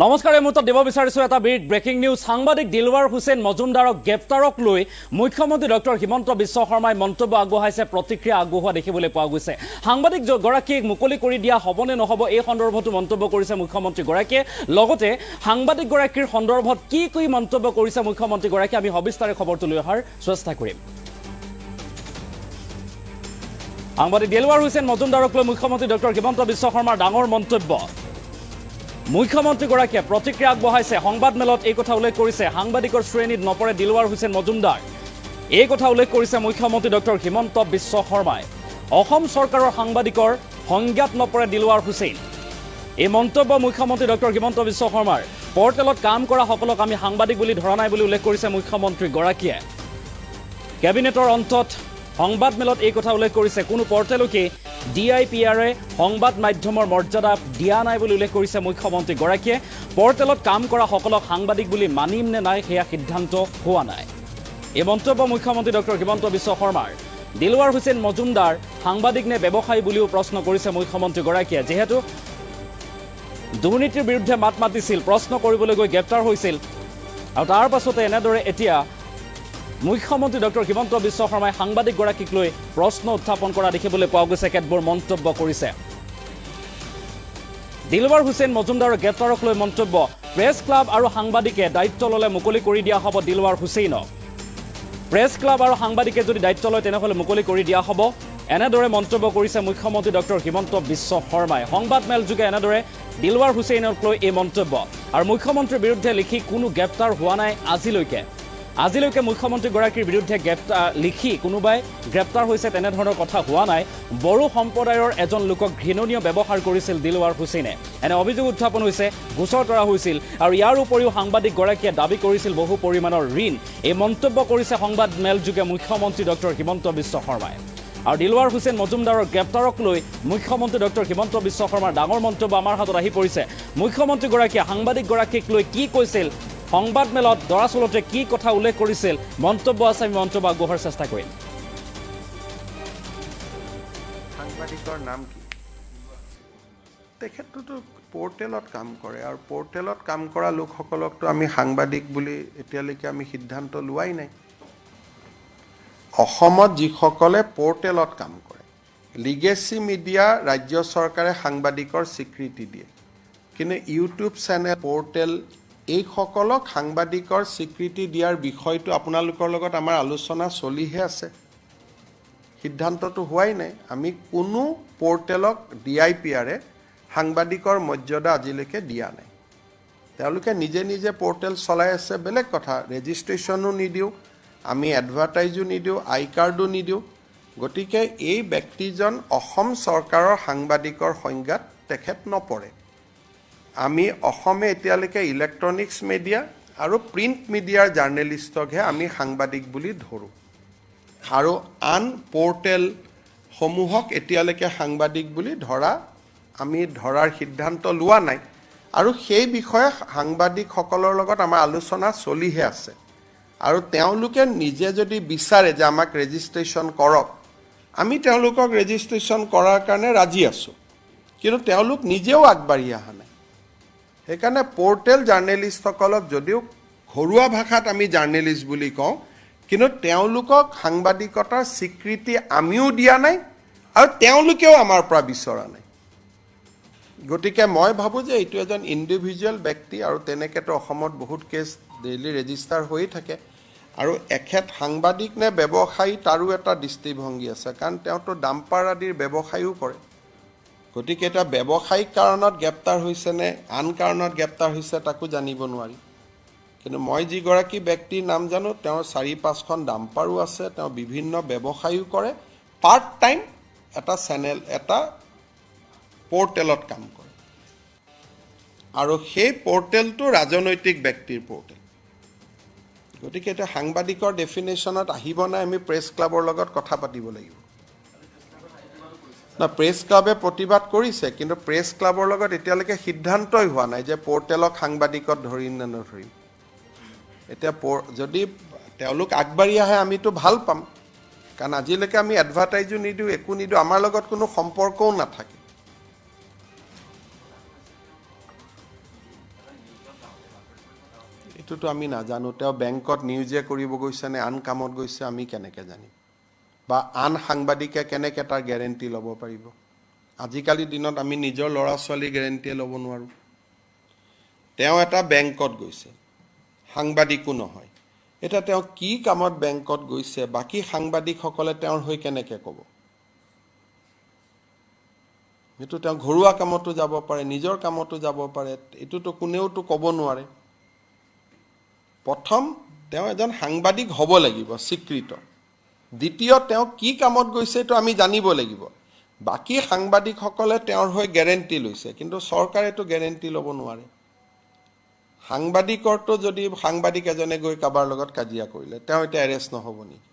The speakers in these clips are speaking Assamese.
নমস্কাৰ এই মুহূৰ্তত দিব বিচাৰিছো এটা বিগ ব্ৰেকিং নিউজ সাংবাদিক দিলৱাৰ হুছেইন মজুমদাৰক গ্ৰেপ্তাৰক লৈ মুখ্যমন্ত্ৰী ডক্টৰ হিমন্ত বিশ্ব শৰ্মাই মন্তব্য আগবঢ়াইছে প্ৰতিক্ৰিয়া আগবঢ়োৱা দেখিবলৈ পোৱা গৈছে সাংবাদিক গৰাকীক মুকলি কৰি দিয়া হ'বনে নহ'ব এই সন্দৰ্ভতো মন্তব্য কৰিছে মুখ্যমন্ত্ৰী গৰাকীয়ে লগতে সাংবাদিক গৰাকীৰ সন্দৰ্ভত কি মন্তব্য কৰিছে মুখ্যমন্ত্ৰী গৰাকী আমি সবিস্তাৰে খবৰটো লৈ অহাৰ চেষ্টা কৰিম সাংবাদিক দিলৱাৰ হুছেইন মজুমদাৰক লৈ মুখ্যমন্ত্ৰী ডক্টৰ হিমন্ত বিশ্ব শৰ্মাৰ ডাঙৰ মন্তব্য মুখ্যমন্ত্ৰী গৰাকীয়ে প্ৰতিক্ৰিয়া আগবঢ়াইছে সংবাদ মেলত এই কথা উল্লেখ কৰিছে সাংবাদিকৰ শ্ৰেণীত নপৰে দিলৱাৰ হুছেইন মজুমদাৰ এই কথা উল্লেখ কৰিছে মুখ্যমন্ত্ৰী ডক্টৰ হিমন্ত বিশ্ব শৰ্মাই অসম চৰকাৰৰ সাংবাদিকৰ সংজ্ঞাত নপৰে দিলৱাৰ হুছেইন এই মন্তব্য মুখ্যমন্ত্ৰী ডক্টৰ হিমন্ত বিশ্ব শৰ্মাৰ পৰ্টেলত কাম কৰা সকলক আমি সাংবাদিক বুলি ধৰা নাই বুলি উল্লেখ কৰিছে মুখ্যমন্ত্ৰী গৰাকীয়ে কেবিনেটৰ অন্তত সংবাদ মেলত এই কথা উল্লেখ কৰিছে কোনো পৰ্টেলকে ডিআইপিআৰে সংবাদ মাধ্যমৰ মৰ্যাদা দিয়া নাই বুলি উল্লেখ কৰিছে মুখ্যমন্ত্ৰী গৰাকীয়ে পৰ্টেলত কাম কৰা সকলক সাংবাদিক বুলি মানিম নে নাই সেয়া সিদ্ধান্ত হোৱা নাই এই মন্তব্য মুখ্যমন্ত্ৰী ডক্টৰ হিমন্ত বিশ্ব শৰ্মাৰ দিলৱাৰ হুছেইন মজুমদাৰ সাংবাদিক নে ব্যৱসায়ী বুলিও প্ৰশ্ন কৰিছে মুখ্যমন্ত্ৰী গৰাকীয়ে যেহেতু দুৰ্নীতিৰ বিৰুদ্ধে মাত মাতিছিল প্ৰশ্ন কৰিবলৈ গৈ গ্ৰেপ্তাৰ হৈছিল আৰু তাৰ পাছতে এনেদৰে এতিয়া মুখ্যমন্ত্ৰী ডক্টৰ হিমন্ত বিশ্ব শৰ্মাই সাংবাদিক গৰাকীক লৈ প্ৰশ্ন উত্থাপন কৰা দেখিবলৈ পোৱা গৈছে কেতবোৰ মন্তব্য কৰিছে দিলৱাৰ হুছেইন মজুমদাৰৰ গ্ৰেপ্তাৰক লৈ মন্তব্য প্ৰেছ ক্লাব আৰু সাংবাদিকে দায়িত্ব ল'লে মুকলি কৰি দিয়া হ'ব দিলৱাৰ হুছেইনক প্ৰেছ ক্লাব আৰু সাংবাদিকে যদি দায়িত্ব লয় তেনেহ'লে মুকলি কৰি দিয়া হ'ব এনেদৰে মন্তব্য কৰিছে মুখ্যমন্ত্ৰী ডক্টৰ হিমন্ত বিশ্ব শৰ্মাই সংবাদ মেল যোগে এনেদৰে দিলৱাৰ হুছেইনক লৈ এই মন্তব্য আৰু মুখ্যমন্ত্ৰীৰ বিৰুদ্ধে লিখি কোনো গ্ৰেপ্তাৰ হোৱা নাই আজিলৈকে মুখ্যমন্ত্ৰী গৰাকীৰ বিৰুদ্ধে লিখি কোনোবাই গ্ৰেপ্তাৰ হৈছে তেনেধৰণৰ কথা হোৱা নাই বড়ো সম্প্ৰদায়ৰ এজন লোকক ঘৃণনীয় ব্যৱহাৰ কৰিছিল দিলৱাৰ হুছেইনে এনে অভিযোগ উত্থাপন হৈছে গোচৰ কৰা হৈছিল আৰু ইয়াৰ উপৰিও সাংবাদিক গৰাকীয়ে দাবী কৰিছিল বহু পৰিমাণৰ ঋণ এই মন্তব্য কৰিছে সংবাদ মেল যোগে মুখ্যমন্ত্ৰী ডক্টৰ হিমন্ত বিশ্ব শৰ্মাই আৰু দিলৱাৰ হুছেইন মজুমদাৰৰ গ্ৰেপ্তাৰক লৈ মুখ্যমন্ত্ৰী ডক্টৰ হিমন্ত বিশ্ব শৰ্মাৰ ডাঙৰ মন্তব্য আমাৰ হাতত আহি পৰিছে মুখ্যমন্ত্ৰী গৰাকীয়ে সাংবাদিক গৰাকীক লৈ কি কৈছিল সংবাদ মেলত দৰাচলতে কি কথা উল্লেখ কৰিছিল মন্তব্য আছে আমি মন্তব্য আগবঢ়াৰ চেষ্টা কৰিম সাংবাদিকৰ নাম কি তেখেতটো পৰ্টেলত কাম কৰে আৰু পৰ্টেলত কাম কৰা লোকসকলকতো আমি সাংবাদিক বুলি এতিয়ালৈকে আমি সিদ্ধান্ত লোৱাই নাই অসমত যিসকলে পৰ্টেলত কাম কৰে লিগেসি মিডিয়া ৰাজ্য চৰকাৰে সাংবাদিকৰ স্বীকৃতি দিয়ে কিন্তু ইউটিউব চেনেল পৰ্টেল এইসকলক সাংবাদিকৰ স্বীকৃতি দিয়াৰ বিষয়টো আপোনালোকৰ লগত আমাৰ আলোচনা চলিহে আছে সিদ্ধান্তটো হোৱাই নাই আমি কোনো পৰ্টেলক ডিআইপিআৰে সাংবাদিকৰ মৰ্যাদা আজিলৈকে দিয়া নাই তেওঁলোকে নিজে পৰ্টেল চলাই আছে বেলেগ কথা ৰেজিষ্ট্ৰেশ্যনো নিদিওঁ আমি এডভাৰটাইজো নিদিওঁ আই কাৰ্ডো নিদিওঁ গতিকে এই ব্যক্তিজন অসম চৰকাৰৰ সাংবাদিকৰ সংজ্ঞাত তেখেত নপৰে আমি অসমে এতিয়ালৈকে ইলেক্ট্ৰনিক্স মিডিয়া আৰু প্ৰিণ্ট মিডিয়াৰ জাৰ্নেলিষ্টকহে আমি সাংবাদিক বুলি ধৰোঁ আৰু আন পৰ্টেলসমূহক এতিয়ালৈকে সাংবাদিক বুলি আমি ধৰাৰ সিদ্ধান্ত লোৱা নাই আৰু সেই বিষয়ে সাংবাদিকসকলৰ লগত আমাৰ আলোচনা চলিহে আছে আৰু তেওঁলোকে নিজে যদি বিচাৰে যে আমাক ৰেজিষ্ট্ৰেশ্যন কৰক আমি তেওঁলোকক ৰেজিষ্ট্ৰেশ্যন কৰাৰ কাৰণে ৰাজি আছোঁ কিন্তু তেওঁলোক নিজেও আগবাঢ়ি অহা নাই সেইকাৰণে পৰ্টেল জাৰ্নেলিষ্টসকলক যদিও ঘৰুৱা ভাষাত আমি জাৰ্নেলিষ্ট বুলি কওঁ কিন্তু তেওঁলোকক সাংবাদিকতাৰ স্বীকৃতি আমিও দিয়া নাই আৰু তেওঁলোকেও আমাৰ পৰা বিচৰা নাই গতিকে মই ভাবোঁ যে এইটো এজন ইণ্ডিভিজুৱেল ব্যক্তি আৰু তেনেকৈতো অসমত বহুত কেছ ডেইলি ৰেজিষ্টাৰ হৈয়ে থাকে আৰু এখেত সাংবাদিক নে ব্যৱসায়ী তাৰো এটা দৃষ্টিভংগী আছে কাৰণ তেওঁতো ডাম্পাৰ আদিৰ ব্যৱসায়ো কৰে গতিকে এটা ব্যৱসায়িক কাৰণত গ্ৰেপ্তাৰ হৈছে নে আন কাৰণত গ্ৰেপ্তাৰ হৈছে তাকো জানিব নোৱাৰি কিন্তু মই যিগৰাকী ব্যক্তিৰ নাম জানো তেওঁৰ 4-5খন ডাম্পাৰো আছে তেওঁ বিভিন্ন ব্যৱসায়ো কৰে পাৰ্ট টাইম এটা চেনেল এটা পৰ্টেলত কাম কৰে আৰু সেই পৰ্টেলটো ৰাজনৈতিক ব্যক্তিৰ পৰ্টেল গতিকে এটা সাংবাদিকৰ ডেফিনেশ্যনত আহিব নাই আমি প্ৰেছ ক্লাবৰ লগত কথা পাতিব লাগিব না প্ৰেছ ক্লাবে প্ৰতিবাদ কৰিছে কিন্তু প্ৰেছ ক্লাবৰ লগত এতিয়ালৈকে সিদ্ধান্তই হোৱা নাই যে পৰ্টেলক সাংবাদিকত ধৰিম নে নধৰিম এতিয়া যদি তেওঁলোক আগবাঢ়ি আহে আমিতো ভাল পাম কাৰণ আজিলৈকে আমি এডভাৰটাইজো নিদিওঁ একো নিদিওঁ আমাৰ লগত কোনো সম্পৰ্কও নাথাকে এইটোতো আমি নাজানো তেওঁ বেংকত নিউজে কৰিব গৈছে নে আন কামত গৈছে আমি কেনেকৈ জানিম বা আন সাংবাদিকে কেনেকৈ তাৰ গেৰেণ্টি ল'ব পাৰিব আজিকালি দিনত আমি নিজৰ ল'ৰা ছোৱালী গেৰেণ্টিয়ে ল'ব নোৱাৰোঁ তেওঁ এটা বেংকত গৈছে সাংবাদিকো নহয় এটা তেওঁ কি কামত বেংকত গৈছে বাকি সাংবাদিকসকলে তেওঁৰ হৈ কেনেকৈ ক'ব এইটো তেওঁ ঘৰুৱা কামতো যাব পাৰে নিজৰ কামতো যাব পাৰে এইটোতো কোনেওতো ক'ব নোৱাৰে প্ৰথম তেওঁ এজন সাংবাদিক হ'ব লাগিব স্বীকৃত দ্বিতীয় তেওঁ কি কামত গৈছে এইটো আমি জানিব লাগিব বাকি সাংবাদিকসকলে তেওঁৰ হৈ গেৰেণ্টি লৈছে কিন্তু চৰকাৰেতো গেৰেণ্টি ল'ব নোৱাৰে সাংবাদিকৰটো যদি সাংবাদিক এজনে গৈ কাবাৰ লগত কাজিয়া কৰিলে তেওঁ এটা এৰেষ্ট নহ'ব নেকি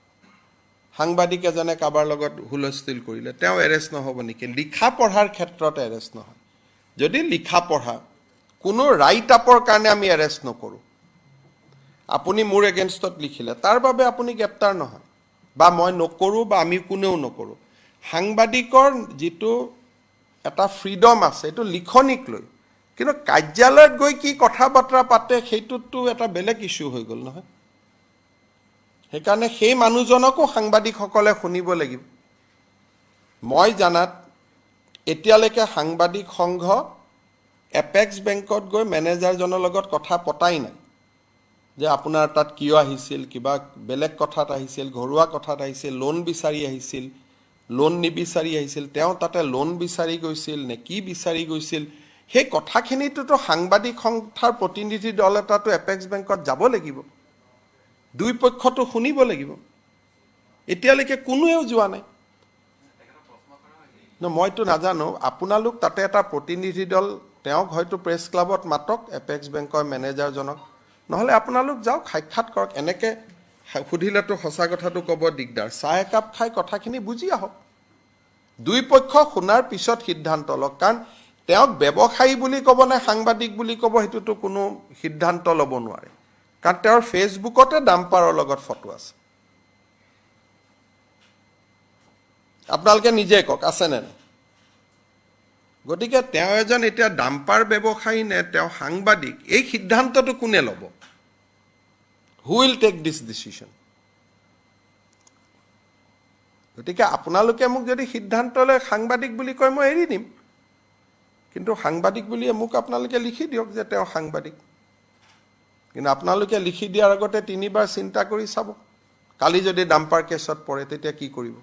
সাংবাদিক এজনে কাবাৰ লগত হুলস্থুল কৰিলে তেওঁ এৰেষ্ট নহ'ব নেকি লিখা পঢ়াৰ ক্ষেত্ৰত এৰেষ্ট নহয় যদি লিখা পঢ়া কোনো ৰাইট আপৰ কাৰণে আমি এৰেষ্ট নকৰোঁ আপুনি মোৰ এগেইনষ্টত লিখিলে তাৰ বাবে আপুনি গ্ৰেপ্তাৰ নহয় বা মই নকৰোঁ বা আমি কোনেও নকৰোঁ সাংবাদিকৰ যিটো এটা ফ্ৰীডম আছে এইটো লিখনিক লৈ কিন্তু কাৰ্যালয়ত গৈ কি কথা বতৰা পাতে সেইটোতো এটা বেলেগ ইস্যু হৈ গ'ল নহয় সেইকাৰণে সেই মানুহজনকো সাংবাদিকসকলে শুনিব লাগিব মই জানাত এতিয়ালৈকে সাংবাদিক সংঘ এপেক্স বেংকত গৈ মেনেজাৰজনৰ লগত কথা পতাই নাই যে আপোনাৰ তাত কিয় আহিছিল কিবা বেলেগ কথাত আহিছিল ঘৰুৱা কথাত আহিছিল লোন বিচাৰি আহিছিল লোন নিবিচাৰি আহিছিল তেওঁ তাতে লোন বিচাৰি গৈছিল নে কি বিচাৰি গৈছিল সেই কথাখিনিটোতো সাংবাদিক সংস্থাৰ প্ৰতিনিধি দল এটাতো এপেক্স বেংকত যাব লাগিব দুই পক্ষটো শুনিব লাগিব এতিয়ালৈকে কোনোৱেও যোৱা নাই মইতো নাজানো আপোনালোক তাতে এটা প্ৰতিনিধি দল তেওঁক হয়তো প্ৰেছ ক্লাবত মাতক এপেক্স বেংকৰ মেনেজাৰজনক নহ'লে আপোনালোক যাওক সাক্ষাৎ কৰক এনেকৈ সুধিলেতো সঁচা কথাটো ক'ব দিগদাৰ চাহ একাপ খাই কথাখিনি বুজি আহক দুই পক্ষ শুনাৰ পিছত সিদ্ধান্ত লওক কাৰণ তেওঁক ব্যৱসায়ী বুলি ক'ব নে সাংবাদিক বুলি ক'ব সেইটোতো কোনো সিদ্ধান্ত ল'ব নোৱাৰে কাৰণ তেওঁৰ ফেচবুকতে ডাম্পাৰৰ লগত ফটো আছে আপোনালোকে নিজে কওক আছেনে নাই গতিকে তেওঁ এজন এতিয়া ডাম্পাৰ ব্যৱসায়ী নে তেওঁ সাংবাদিক এই সিদ্ধান্তটো কোনে ল'ব who will take this decision গতিকে আপোনালোকে মোক যদি সিদ্ধান্ত লয় সাংবাদিক বুলি কয় মই এৰি দিম কিন্তু সাংবাদিক বুলিয়ে মোক আপোনালোকে লিখি দিয়ক যে তেওঁ সাংবাদিক কিন্তু আপোনালোকে লিখি দিয়াৰ আগতে তিনিবাৰ চিন্তা কৰি চাব কালি যদি ডাম্পাৰ কেছত পৰে তেতিয়া কি কৰিব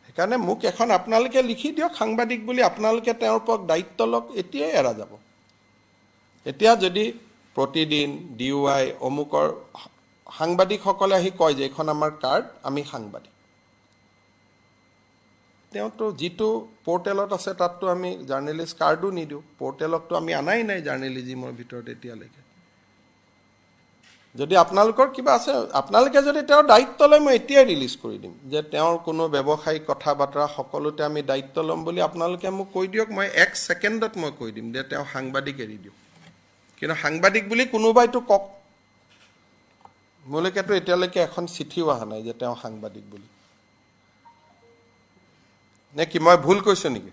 সেইকাৰণে মোক এখন আপোনালোকে লিখি দিয়ক সাংবাদিক বুলি আপোনালোকে তেওঁৰ ওপৰত দায়িত্ব লওক এতিয়াই এৰা যাব এতিয়া যদি প্ৰতিদিন DUI অমুকৰ সাংবাদিকসকলে আহি কয় যে এইখন আমাৰ কাৰ্ড আমি সাংবাদিক তেওঁতো যিটো পৰ্টেলত আছে তাততো আমি জাৰ্নেলিষ্ট কাৰ্ডো নিদিওঁ পৰ্টেলততো আমি আনাই নাই জাৰ্নেলিজিমৰ ভিতৰত এতিয়ালৈকে যদি আপোনালোকৰ কিবা আছে আপোনালোকে যদি তেওঁৰ দায়িত্ব লয় মই এতিয়াই ৰিলিজ কৰি দিম যে তেওঁৰ কোনো ব্যৱসায়িক কথা বতৰা সকলোতে আমি দায়িত্ব ল'ম বুলি আপোনালোকে মোক কৈ দিয়ক মই 1 ছেকেণ্ডত মই কৈ দিম যে তেওঁ সাংবাদিক এৰি দিওঁ কিন্তু সাংবাদিক বুলি কোনোবাইতো কওক মোলৈকেতো এতিয়ালৈকে এখন চিঠিও অহা নাই যে তেওঁ সাংবাদিক বুলি নে কি মই ভুল কৈছোঁ নেকি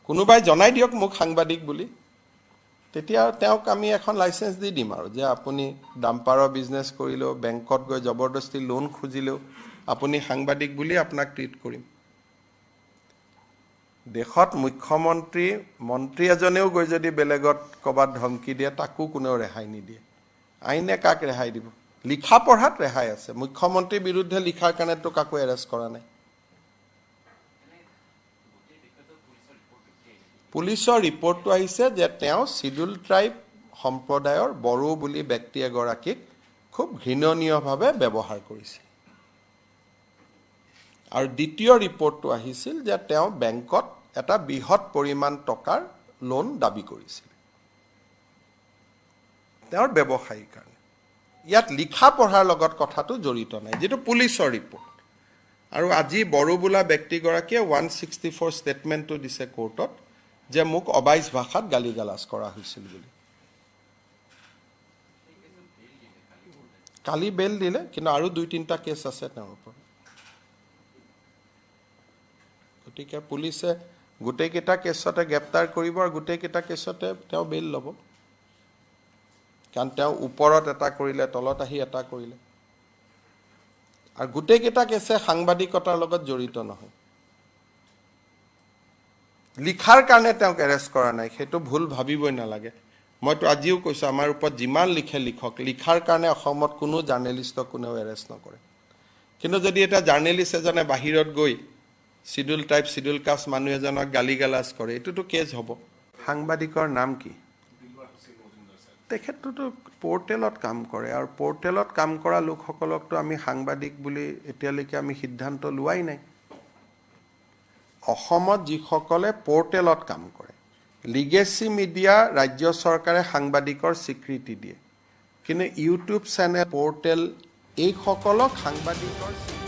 কোনোবাই জনাই দিয়ক মোক সাংবাদিক বুলি তেতিয়া তেওঁক আমি এখন লাইচেন্স দি দিম আৰু যে আপুনি ডাম্পাৰৰ বিজনেছ কৰিলেও বেংকত গৈ জবৰদস্তি লোন খুজিলেও আপুনি সাংবাদিক বুলি আপোনাক ট্ৰিট কৰিম দেশত মুখ্যমন্ত্ৰী মন্ত্ৰী এজনেও গৈ যদি বেলেগত ক'ৰবাত ধমকি দিয়ে তাকো কোনেও ৰেহাই নিদিয়ে আইনে কাক ৰেহাই দিব লিখা পঢ়াত ৰেহাই আছে মুখ্যমন্ত্ৰীৰ বিৰুদ্ধে লিখাৰ কাৰণেতো কাকো এৰেষ্ট কৰা নাই পুলিচৰ ৰিপৰ্টটো আহিছে যে তেওঁ শিডিউল ট্ৰাইব সম্প্ৰদায়ৰ বড়ো বুলি ব্যক্তি এগৰাকীক খুব ঘৃণনীয়ভাৱে ব্যৱহাৰ কৰিছিল আৰু দ্বিতীয় ৰিপৰ্টটো আহিছিল যে তেওঁ বেংকত এটা বৃহৎ পৰিমাণ টকাৰ লোন দাবী কৰিছিল তেওঁৰ ব্যৱসায়ীৰ কাৰণে ইয়াত লিখা পঢ়াৰ লগত কথাটো জড়িত নাই যিটো পুলিচৰ ৰিপৰ্ট আৰু আজি বড়ো বোলা ব্যক্তিগৰাকীয়ে 164 ষ্টেটমেণ্টটো দিছে কোৰ্টত যে মোক অবাইজ ভাষাত গালিগালাজ কৰা হৈছিল বুলি কালি বেল দিলে কিন্তু আৰু 2-3টা কেছ আছে তেওঁৰ ওপৰত গতিকে পুলিচে গোটেইকেইটা কেছতে গ্ৰেপ্তাৰ কৰিব আৰু গোটেইকেইটা কেছতে তেওঁ বেইল ল'ব কাৰণ তেওঁ ওপৰত এটা কৰিলে তলত আহি এটা কৰিলে আৰু গোটেইকেইটা কেছে সাংবাদিকতাৰ লগত জড়িত নহয় লিখাৰ কাৰণে তেওঁক এৰেষ্ট কৰা নাই সেইটো ভুল ভাবিবই নালাগে মইতো আজিও কৈছোঁ আমাৰ ওপৰত যিমান লিখে লিখক লিখাৰ কাৰণে অসমত কোনো জাৰ্নেলিষ্টক কোনেও এৰেষ্ট নকৰে কিন্তু যদি এটা জাৰ্নেলিষ্ট এজনে বাহিৰত গৈ শিডিউল টাইপ শিডিউল কাষ্ট মানুহ এজনক গালি গালাজ কৰে এইটোতো কেছ হ'ব সাংবাদিকৰ নাম কি তেখেতটোতো পৰ্টেলত কাম কৰে আৰু পৰ্টেলত কাম কৰা লোকসকলকতো আমি সাংবাদিক বুলি এতিয়ালৈকে আমি সিদ্ধান্ত লোৱাই নাই অসমত যিসকলে পৰ্টেলত কাম কৰে লিগেসি মিডিয়া ৰাজ্য চৰকাৰে সাংবাদিকৰ স্বীকৃতি দিয়ে কিন্তু ইউটিউব চেনেল পৰ্টেল এইসকলক সাংবাদিকৰ